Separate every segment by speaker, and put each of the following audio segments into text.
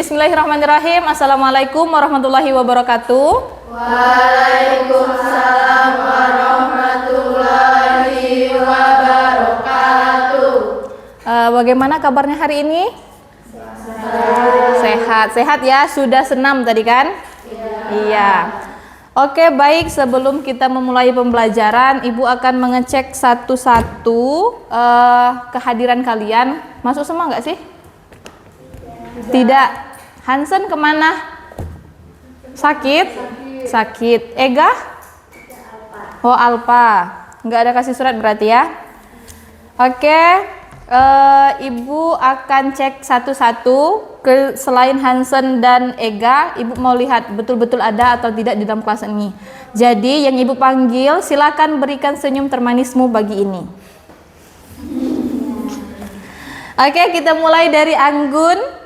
Speaker 1: Bismillahirrahmanirrahim. Assalamualaikum warahmatullahi wabarakatuh.
Speaker 2: Waalaikumsalam warahmatullahi wabarakatuh.
Speaker 1: Bagaimana kabarnya hari ini? Sehat ya. Sudah senam tadi kan? Iya. Oke, baik. Sebelum kita memulai pembelajaran, Ibu akan mengecek satu-satu kehadiran kalian. Masuk semua nggak sih? Tidak. Hansen kemana? Sakit? Sakit. Ega? Oh, Alpa. Nggak ada kasih surat berarti ya? Oke. Ibu akan cek satu-satu. Selain Hansen dan Ega, Ibu mau lihat betul-betul ada atau tidak di dalam kelas ini. Jadi yang Ibu panggil, silakan berikan senyum termanismu bagi ini. Oke, kita mulai dari Anggun.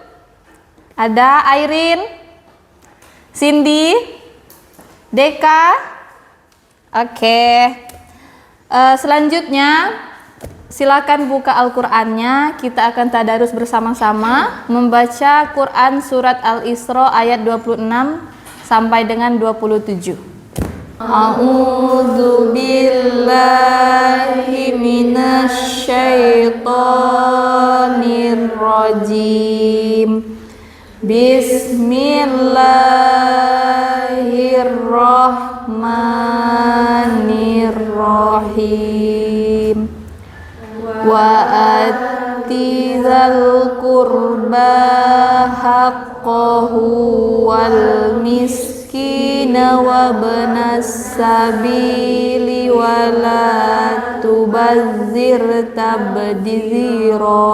Speaker 1: Ada Airin, Cindy, Deka. Oke. Selanjutnya silakan buka Al-Qur'annya. Kita akan tadarus bersama-sama membaca Quran surat Al-Isra ayat 26 sampai dengan 27. A'udzu billahi minasy syaithanir rajim. Bismillahirrahmanirrahim. Wa ati dzal qurba haqqahu wal miskina wa ibnas sabili wa la tubazzir tabdzira.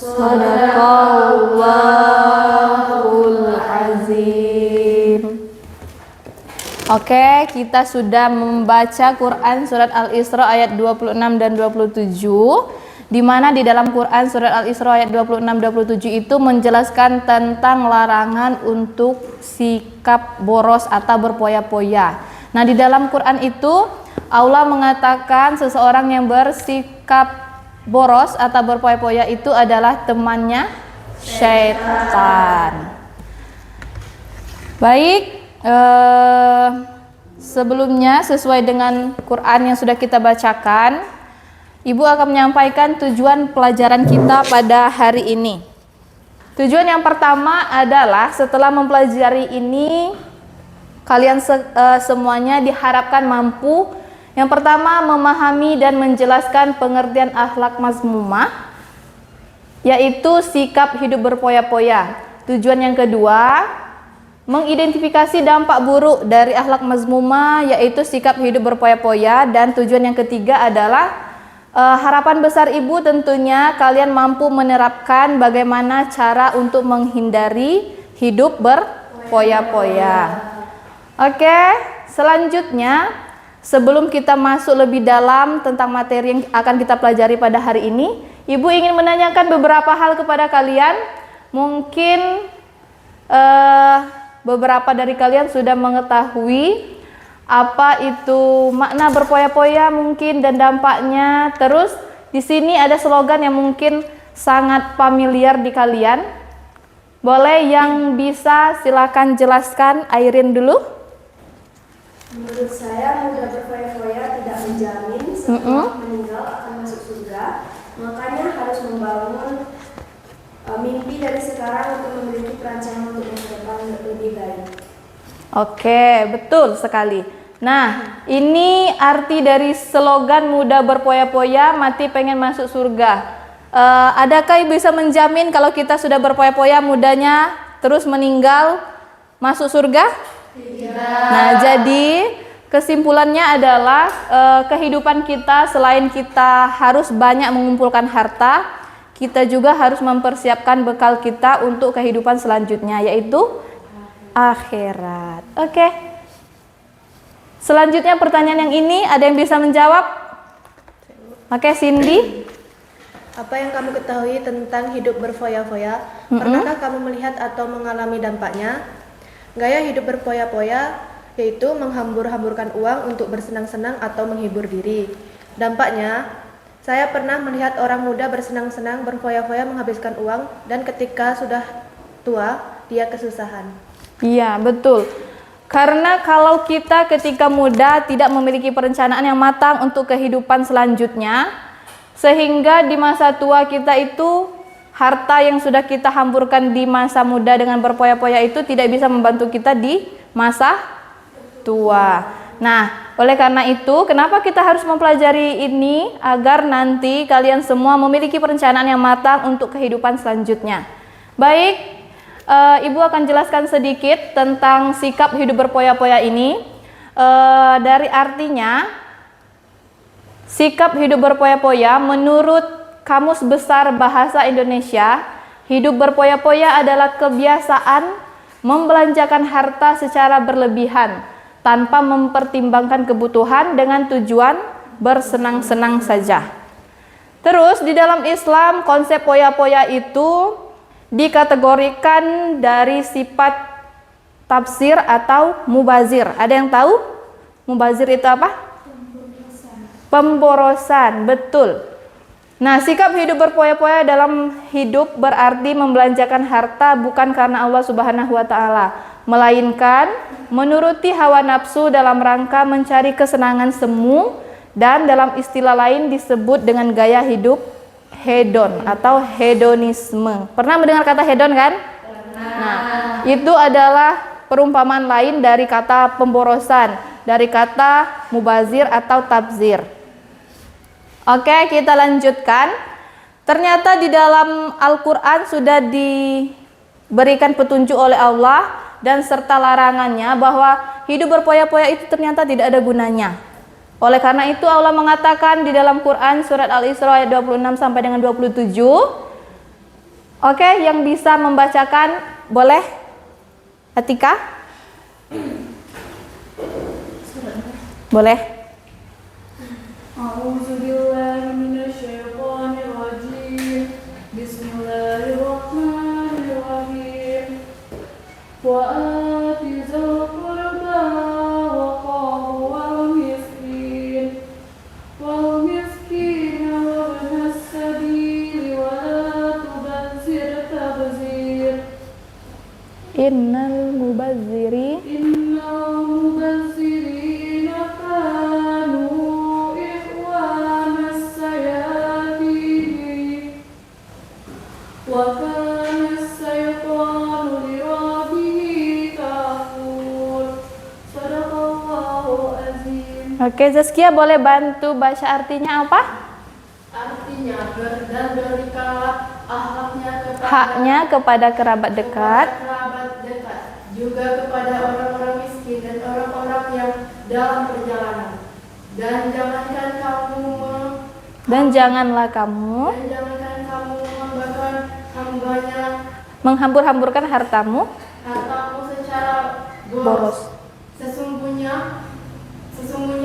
Speaker 1: Sadaqallahul azim. Oke, kita sudah membaca Quran surat Al-Isra ayat 26 dan 27, di mana di dalam Quran surat Al-Isra ayat 26-27 itu menjelaskan tentang larangan untuk sikap boros atau berpoya-poya. Nah, di dalam Quran itu Allah mengatakan seseorang yang bersikap boros atau berpoya-poya itu adalah temannya syaitan. Baik, sebelumnya sesuai dengan Quran yang sudah kita bacakan, Ibu akan menyampaikan tujuan pelajaran kita pada hari ini. Tujuan yang pertama adalah setelah mempelajari ini, kalian semuanya diharapkan mampu yang pertama memahami dan menjelaskan pengertian akhlak mazmumah, yaitu sikap hidup berpoya-poya. Tujuan yang kedua, mengidentifikasi dampak buruk dari akhlak mazmumah, yaitu sikap hidup berpoya-poya. Dan tujuan yang ketiga adalah harapan besar Ibu tentunya kalian mampu menerapkan bagaimana cara untuk menghindari hidup berpoya-poya. Oke, selanjutnya sebelum kita masuk lebih dalam tentang materi yang akan kita pelajari pada hari ini, Ibu ingin menanyakan beberapa hal kepada kalian. Mungkin beberapa dari kalian sudah mengetahui apa itu makna berpoya-poya mungkin dan dampaknya. Terus di sini ada slogan yang mungkin sangat familiar di kalian. Boleh yang bisa silakan jelaskan. Airin dulu.
Speaker 2: Menurut saya, mudah berfoya-foya tidak menjamin setelah meninggal akan masuk surga. Makanya harus membangun mimpi dari sekarang untuk memiliki perancangan untuk masa depan lebih baik. Oke, betul sekali. Nah, ini arti dari slogan mudah berpoya-poya, mati pengen masuk surga. Adakah Ibu bisa menjamin kalau kita sudah berpoya-poya mudahnya terus meninggal masuk surga? Nah, jadi kesimpulannya adalah kehidupan kita selain kita harus banyak mengumpulkan harta, kita juga harus mempersiapkan bekal kita untuk kehidupan selanjutnya, yaitu akhirat. Oke. Selanjutnya pertanyaan yang ini ada yang bisa menjawab? Oke, Cindy.
Speaker 3: Apa yang kamu ketahui tentang hidup berfoya-foya? Pernahkah kamu melihat atau mengalami dampaknya? Gaya hidup berpoya-poya yaitu menghambur-hamburkan uang untuk bersenang-senang atau menghibur diri. Dampaknya, Saya pernah melihat orang muda bersenang-senang berfoya-foya menghabiskan uang, dan ketika sudah tua, dia kesusahan.
Speaker 1: Iya, betul. Karena kalau kita ketika muda tidak memiliki perencanaan yang matang untuk kehidupan selanjutnya, sehingga di masa tua kita itu harta yang sudah kita hamburkan di masa muda dengan berpoya-poya itu tidak bisa membantu kita di masa tua. Nah, oleh karena itu, kenapa kita harus mempelajari ini? Agar nanti kalian semua memiliki perencanaan yang matang untuk kehidupan selanjutnya. Baik, Ibu akan jelaskan sedikit tentang sikap hidup berpoya-poya ini. Dari artinya, sikap hidup berpoya-poya menurut Kamus Besar Bahasa Indonesia, hidup berpoya-poya adalah kebiasaan membelanjakan harta secara berlebihan tanpa mempertimbangkan kebutuhan dengan tujuan bersenang-senang saja. Terus di dalam Islam, konsep poya-poya itu dikategorikan dari sifat tafsir atau mubazir. Ada yang tahu? Mubazir itu apa? Pemborosan, betul. Nah, sikap hidup berpoya-poya dalam hidup berarti membelanjakan harta bukan karena Allah Subhanahu wa taala, melainkan menuruti hawa nafsu dalam rangka mencari kesenangan semu, dan dalam istilah lain disebut dengan gaya hidup hedon atau hedonisme. Pernah mendengar kata hedon kan? Nah, itu adalah perumpamaan lain dari kata pemborosan, dari kata mubazir atau tabzir. Oke, kita lanjutkan. Ternyata di dalam Al-Quran sudah diberikan petunjuk oleh Allah dan serta larangannya bahwa hidup berpoya-poya itu ternyata tidak ada gunanya. Oleh karena itu Allah mengatakan di dalam Quran surat Al-Isra ayat 26 sampai dengan 27. Oke, yang bisa membacakan boleh? Atika? Boleh?
Speaker 4: A'udzubillahi minasyaitonirrajim. Bismillahirrahmanirrahim. Wa ati dzal qurba wa qahu wal miskin wa ibnas sabili wa la tubazzir tabzir.
Speaker 1: Innal mubazziri
Speaker 4: Innal mubazzirina kanu ikhwanas sayatin wa kana as-saytanu li-rabbihi kafur. Shadaqallahu azim.
Speaker 1: Oke, Zaskia boleh bantu baca artinya apa?
Speaker 4: Artinya dan berikanlah akhlaknya kepada
Speaker 1: Haknya kepada kerabat dekat
Speaker 4: kerabat dekat, juga kepada orang-orang miskin dan orang-orang yang dalam perjalanan. Dan jangankan kamu
Speaker 1: jangankan kamu
Speaker 4: membakar hambanya
Speaker 1: menghambur-hamburkan hartamu
Speaker 4: hartamu secara
Speaker 1: boros.
Speaker 4: Sesungguhnya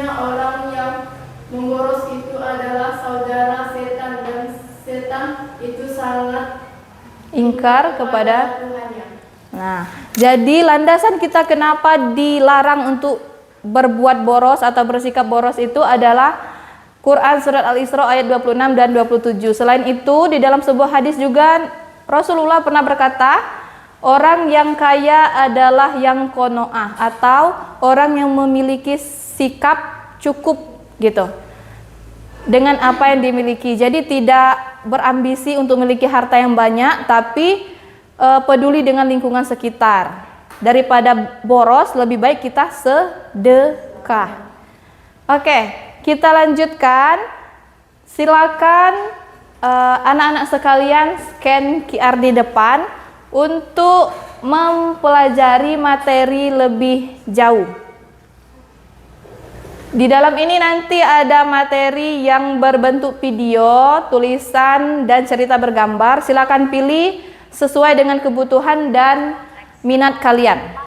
Speaker 4: orang yang memboros itu adalah saudara setan, dan setan itu sangat
Speaker 1: Ingkar kepada.
Speaker 4: Tuhannya.
Speaker 1: Nah, jadi landasan kita kenapa dilarang untuk berbuat boros atau bersikap boros itu adalah Quran surat Al-Isra ayat 26 dan 27. Selain itu, di dalam sebuah hadis juga Rasulullah pernah berkata, orang yang kaya adalah yang qanaah atau orang yang memiliki sikap cukup gitu dengan apa yang dimiliki. Jadi tidak berambisi untuk memiliki harta yang banyak, tapi peduli dengan lingkungan sekitar. Daripada boros, lebih baik kita sedekah. Oke, kita lanjutkan. Silakan anak-anak sekalian scan QR di depan untuk mempelajari materi lebih jauh. Di dalam ini nanti ada materi yang berbentuk video, tulisan, dan cerita bergambar. Silakan pilih sesuai dengan kebutuhan dan minat kalian.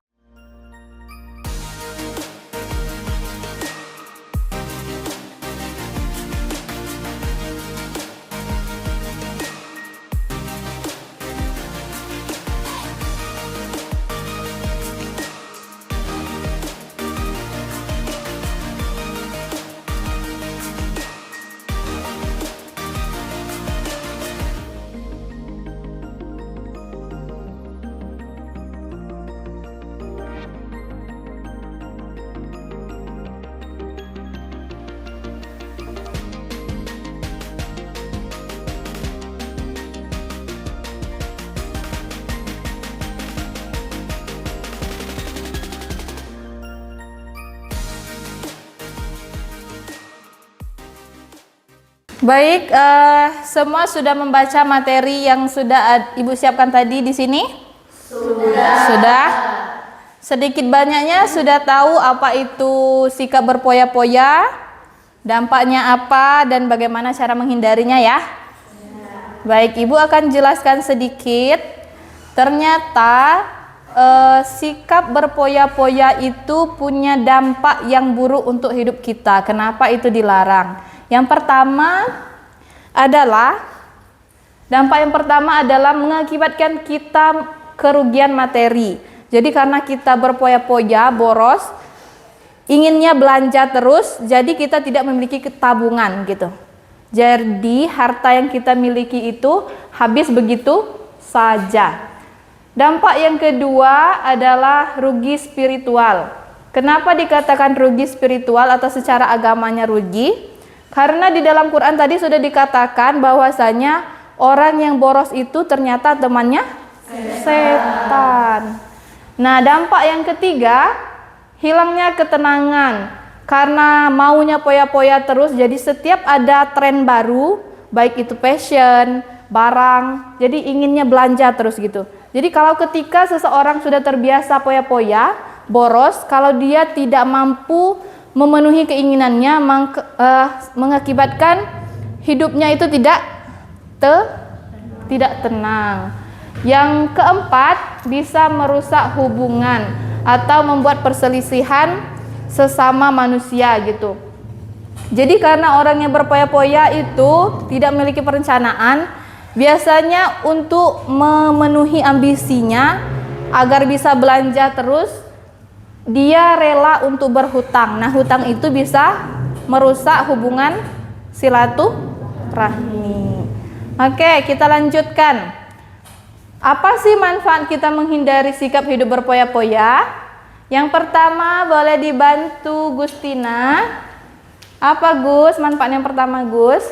Speaker 1: Baik, semua sudah membaca materi yang sudah Ibu siapkan tadi di sini? Sudah. Sedikit banyaknya sudah tahu apa itu sikap berpoya-poya, dampaknya apa, dan bagaimana cara menghindarinya ya? Baik, Ibu akan jelaskan sedikit. Ternyata sikap berpoya-poya itu punya dampak yang buruk untuk hidup kita. Kenapa itu dilarang? Yang pertama adalah mengakibatkan kita kerugian materi. Jadi karena kita berpoya-poya, boros, inginnya belanja terus, jadi kita tidak memiliki tabungan gitu. Jadi harta yang kita miliki itu habis begitu saja. Dampak yang kedua adalah rugi spiritual. Kenapa dikatakan rugi spiritual atau secara agamanya rugi? Karena di dalam Quran tadi sudah dikatakan bahwasanya orang yang boros itu ternyata temannya setan. Nah, dampak yang ketiga, hilangnya ketenangan. Karena maunya poya-poya terus, jadi setiap ada tren baru, baik itu fashion, barang, jadi inginnya belanja terus gitu. Jadi kalau ketika seseorang sudah terbiasa poya-poya, boros, kalau dia tidak mampu memenuhi keinginannya, mengakibatkan hidupnya itu tidak tenang. Yang keempat, bisa merusak hubungan atau membuat perselisihan sesama manusia gitu. Jadi karena orang yang berpoya-poya itu tidak memiliki perencanaan, biasanya untuk memenuhi ambisinya agar bisa belanja terus, dia rela untuk berhutang. Nah, hutang itu bisa merusak hubungan silaturahmi. Oke, kita lanjutkan. Apa sih manfaat kita menghindari sikap hidup berpoya-poya? Yang pertama, boleh dibantu Gustina. Apa Gus? Manfaat yang pertama Gus?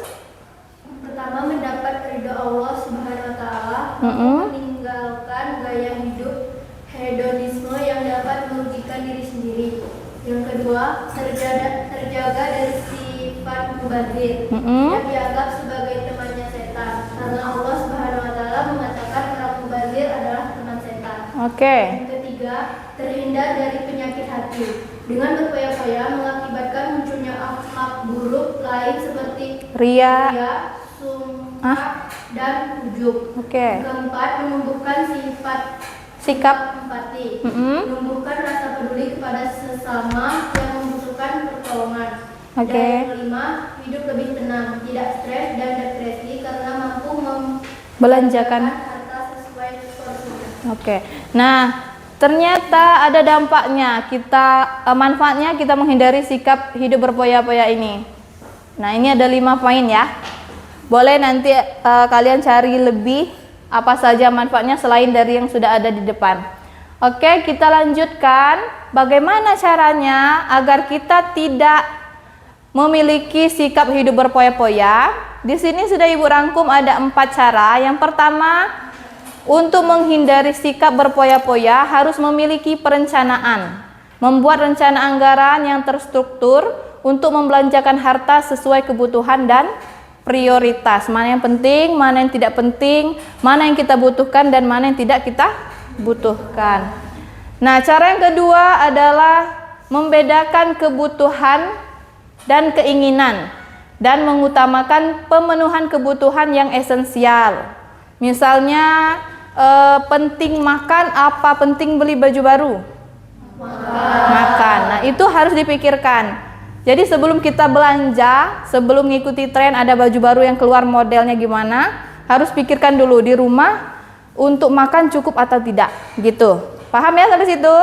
Speaker 2: Pertama, mendapat ridho Allah Subhanahu wa taala, meninggalkan gaya hidup hedonisme yang dapat merugikan diri sendiri. Yang kedua, terjaga dari sifat mubazir yang dianggap sebagai temannya setan. Karena Allah Subhanahu wa taala mengatakan orang mubazir adalah teman setan. Yang ketiga, terhindar dari penyakit hati. Dengan berpoya-poya mengakibatkan munculnya akhlak buruk lain seperti ria, sum'ah, dan ujub. Keempat, menumbuhkan sikap empati, menumbuhkan rasa peduli kepada sesama yang membutuhkan pertolongan. Dan yang kelima, hidup lebih tenang, tidak stres dan depresi karena mampu membelanjakan harta sesuai porsinya.
Speaker 1: Nah, ternyata ada dampaknya, manfaatnya kita menghindari sikap hidup berpoya-poya ini. Nah, ini ada 5 poin ya. Boleh nanti kalian cari lebih apa saja manfaatnya selain dari yang sudah ada di depan. Oke, kita lanjutkan. Bagaimana caranya agar kita tidak memiliki sikap hidup berpoya-poya? Di sini sudah Ibu rangkum ada 4 cara. Yang pertama, untuk menghindari sikap berpoya-poya harus memiliki perencanaan. Membuat rencana anggaran yang terstruktur untuk membelanjakan harta sesuai kebutuhan dan prioritas. Mana yang penting, mana yang tidak penting, mana yang kita butuhkan dan mana yang tidak kita butuhkan. Nah, cara yang kedua adalah membedakan kebutuhan dan keinginan dan mengutamakan pemenuhan kebutuhan yang esensial. Misalnya penting makan, apa penting beli baju baru? Makan. Nah, itu harus dipikirkan. Jadi sebelum kita belanja, sebelum mengikuti tren ada baju baru yang keluar modelnya gimana, harus pikirkan dulu di rumah untuk makan cukup atau tidak, gitu. Paham ya sampai situ?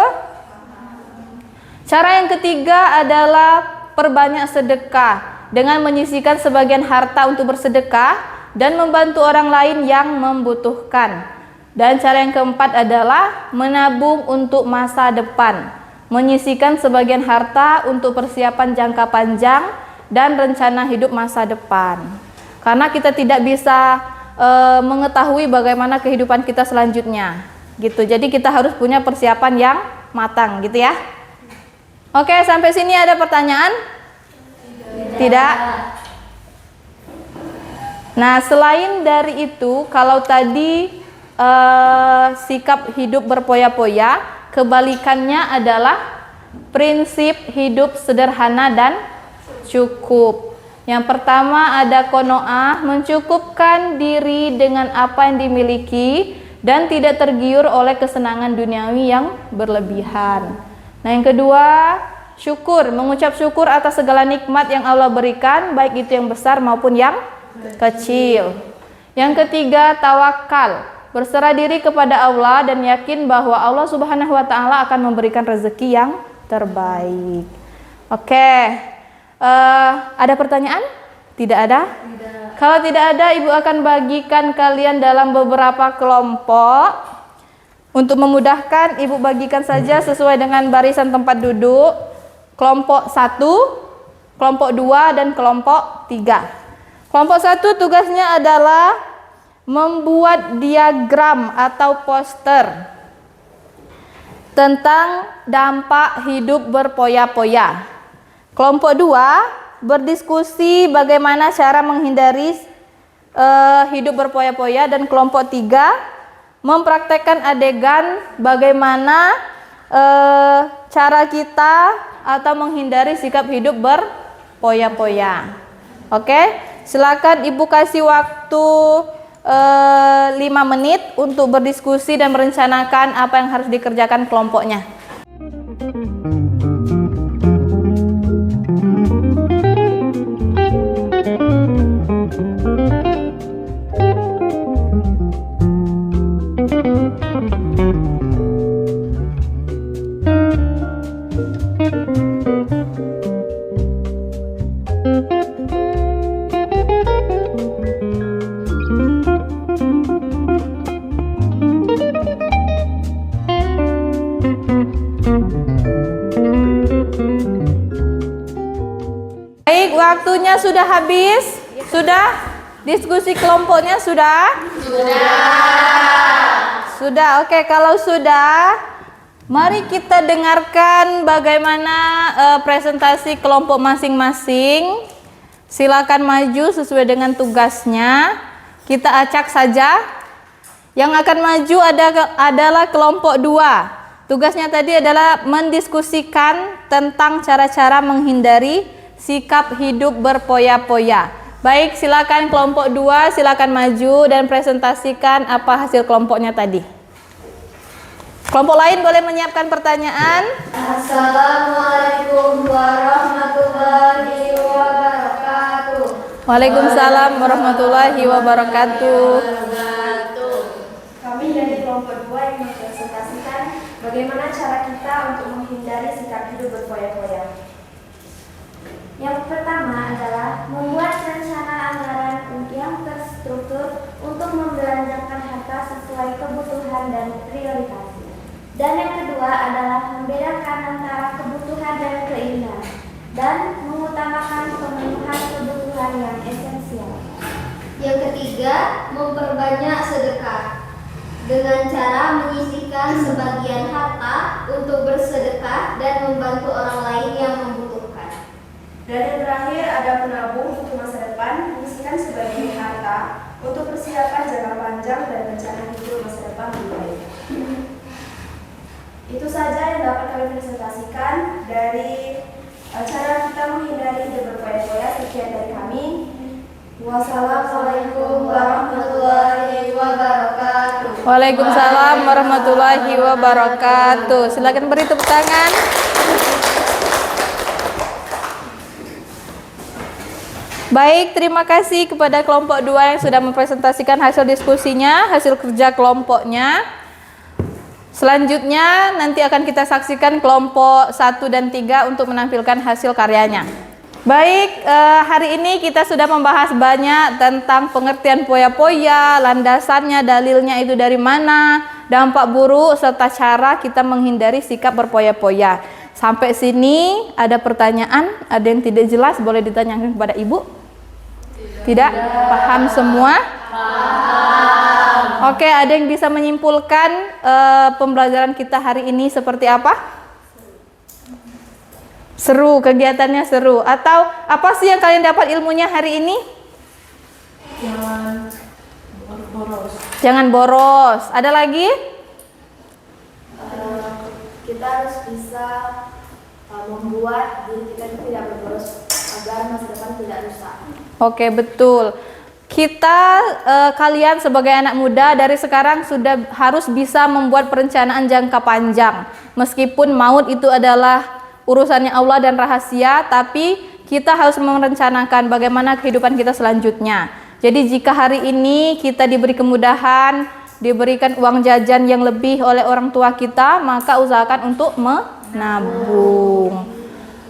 Speaker 1: Cara yang ketiga adalah perbanyak sedekah dengan menyisihkan sebagian harta untuk bersedekah dan membantu orang lain yang membutuhkan. Dan cara yang keempat adalah menabung untuk masa depan. Menyisihkan sebagian harta untuk persiapan jangka panjang dan rencana hidup masa depan. Karena kita tidak bisa mengetahui bagaimana kehidupan kita selanjutnya, gitu. Jadi kita harus punya persiapan yang matang, gitu ya. Oke, sampai sini ada pertanyaan? Tidak. Nah, selain dari itu, kalau tadi sikap hidup berpoya-poya, kebalikannya adalah prinsip hidup sederhana dan cukup. Yang pertama ada qanaah, mencukupkan diri dengan apa yang dimiliki dan tidak tergiur oleh kesenangan duniawi yang berlebihan. Nah, yang kedua, syukur, mengucap syukur atas segala nikmat yang Allah berikan, baik itu yang besar maupun yang kecil. Yang ketiga, tawakal, berserah diri kepada Allah dan yakin bahwa Allah Subhanahu wa taala akan memberikan rezeki yang terbaik. Oke. Ada pertanyaan? Tidak ada? Tidak. Kalau tidak ada, Ibu akan bagikan kalian dalam beberapa kelompok. Untuk memudahkan, Ibu bagikan saja sesuai dengan barisan tempat duduk. Kelompok 1, kelompok 2, dan kelompok 3. Kelompok 1 tugasnya adalah membuat diagram atau poster tentang dampak hidup berpoya-poya. Kelompok 2 berdiskusi bagaimana cara menghindari hidup berpoya-poya, dan kelompok 3 mempraktekkan adegan bagaimana cara kita atau menghindari sikap hidup berpoya-poya. Oke, silakan Ibu kasih waktu 5 menit untuk berdiskusi dan merencanakan apa yang harus dikerjakan kelompoknya. Baik, waktunya sudah habis? Sudah? Diskusi kelompoknya sudah? Sudah, oke. Kalau sudah, mari kita dengarkan bagaimana presentasi kelompok masing-masing. Silakan maju sesuai dengan tugasnya. Kita acak saja. Yang akan maju adalah kelompok 2. Tugasnya tadi adalah mendiskusikan tentang cara-cara menghindari sikap hidup berpoya-poya. Baik, silakan kelompok 2, silakan maju dan presentasikan apa hasil kelompoknya tadi. Kelompok lain boleh menyiapkan pertanyaan.
Speaker 2: Assalamualaikum warahmatullahi wabarakatuh.
Speaker 1: Waalaikumsalam warahmatullahi wabarakatuh.
Speaker 2: Kami dari kelompok 2 yang mempresentasikan bagaimana cara kita untuk menghindari sikap hidup berpoya-poya. Yang pertama adalah membuat rencana anggaran yang terstruktur untuk membelanjakan harta sesuai kebutuhan dan prioritas. Dan yang kedua adalah membedakan antara kebutuhan dan keinginan dan mengutamakan pemenuhan kebutuhan yang esensial.
Speaker 5: Yang ketiga, memperbanyak sedekah dengan cara menyisihkan sebagian harta untuk bersedekah dan membantu orang lain yang membutuhkan.
Speaker 2: Dan yang terakhir ada menabung untuk masa depan, menyisihkan sebagian harta untuk persiapan jangka panjang dan rencana hidup masa depan lebih baik. Itu saja yang dapat kami presentasikan dari cara kita menghindari hidup berpoya-poya. Sekian dari kami. Wassalamualaikum warahmatullahi wabarakatuh.
Speaker 1: Waalaikumsalam warahmatullahi wabarakatuh. Silakan beri tepuk tangan. Baik, terima kasih kepada kelompok 2 yang sudah mempresentasikan hasil diskusinya, hasil kerja kelompoknya. Selanjutnya nanti akan kita saksikan kelompok 1 dan 3 untuk menampilkan hasil karyanya. Baik, hari ini kita sudah membahas banyak tentang pengertian poya-poya, landasannya, dalilnya itu dari mana, dampak buruk, serta cara kita menghindari sikap berpoya-poya. Sampai sini ada pertanyaan, ada yang tidak jelas, boleh ditanyakan kepada Ibu? Tidak? Paham semua? Paham. Oke, ada yang bisa menyimpulkan pembelajaran kita hari ini seperti apa? Seru, kegiatannya seru. Atau apa sih yang kalian dapat ilmunya hari ini? Jangan boros. Ada lagi?
Speaker 2: Kita harus bisa membuat diri kita itu tidak berboros agar masa depan tidak rusak.
Speaker 1: Oke, betul. Kita kalian sebagai anak muda dari sekarang sudah harus bisa membuat perencanaan jangka panjang. Meskipun maut itu adalah urusannya Allah dan rahasia, tapi kita harus merencanakan bagaimana kehidupan kita selanjutnya. Jadi jika hari ini kita diberi kemudahan, diberikan uang jajan yang lebih oleh orang tua kita, maka usahakan untuk menabung.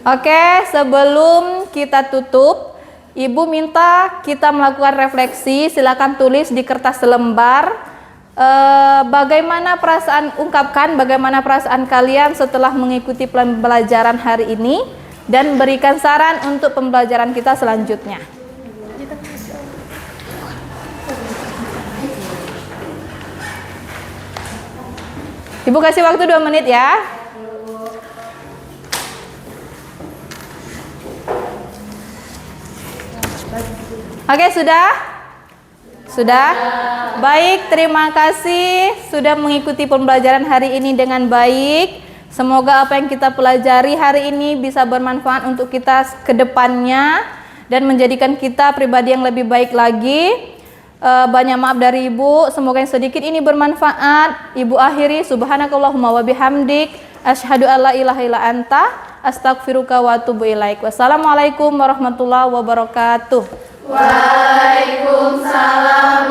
Speaker 1: Oke, sebelum kita tutup, Ibu minta kita melakukan refleksi. Silakan tulis di kertas selembar. Bagaimana perasaan kalian setelah mengikuti pembelajaran hari ini, dan berikan saran untuk pembelajaran kita selanjutnya. Ibu kasih waktu 2 menit ya. Oke, sudah? Sudah? Baik, terima kasih sudah mengikuti pembelajaran hari ini dengan baik. Semoga apa yang kita pelajari hari ini bisa bermanfaat untuk kita ke depannya dan menjadikan kita pribadi yang lebih baik lagi. Banyak maaf dari Ibu, semoga yang sedikit ini bermanfaat. Ibu akhiri, subhanakallahumma wa bihamdik, asyhadu alla ilaha illa anta, astaghfiruka wa atubu ilaik. Wassalamualaikum warahmatullahi wabarakatuh.
Speaker 4: Waalaikumsalam